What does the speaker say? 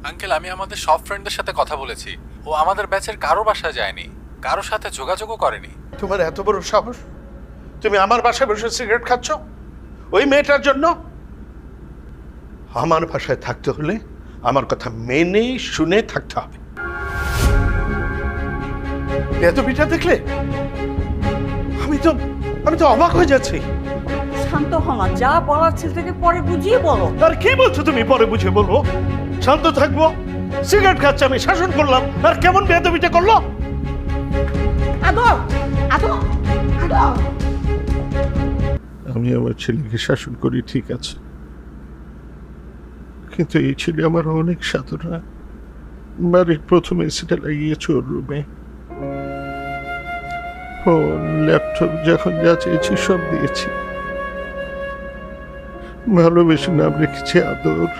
Uncle, আমি আমাদের সব ফ্রেন্ডদের সাথে কথা বলেছি। ও আমাদের ব্যাচের কারো বাসায় যায়নি, কারোর সাথে যোগাযোগও করেনি। তোমার এত বড় সাহস, তুমি আমার বাসায় বসে সিগারেট খাচ্ছ ওই মেয়েটার জন্য? আমার বাসায় থাকতে হলে আমার কথা মেনে শুনে থাকতে হবে। এত পিঠা দেখলে আমি তো অবাক হয়ে যাচ্ছি। শান্ত হ না, যা বলার ছেলেটাকে পরে বুঝিয়ে বলো। আর কি বলছো তুমি? পরে বুঝে বলবো। শান্ত থাকবো? সিগারেট খাচ্ছে আমি শাসন করলাম, আর কেমন বেয়াদবিটা করলো? আদর আদর আদর। আমি আমার ছেলেকে শাসন করি, ঠিক আছে, কিন্তু এই ছেলে আমার অনেক সাধনা। বাড়ির প্রথমে সেটা লাগিয়েছে ওর রুমে, ফোন ল্যাপটপ যখন যা চেয়েছি সব দিয়েছি। ভালোবেসে নাম রেখেছি আদর।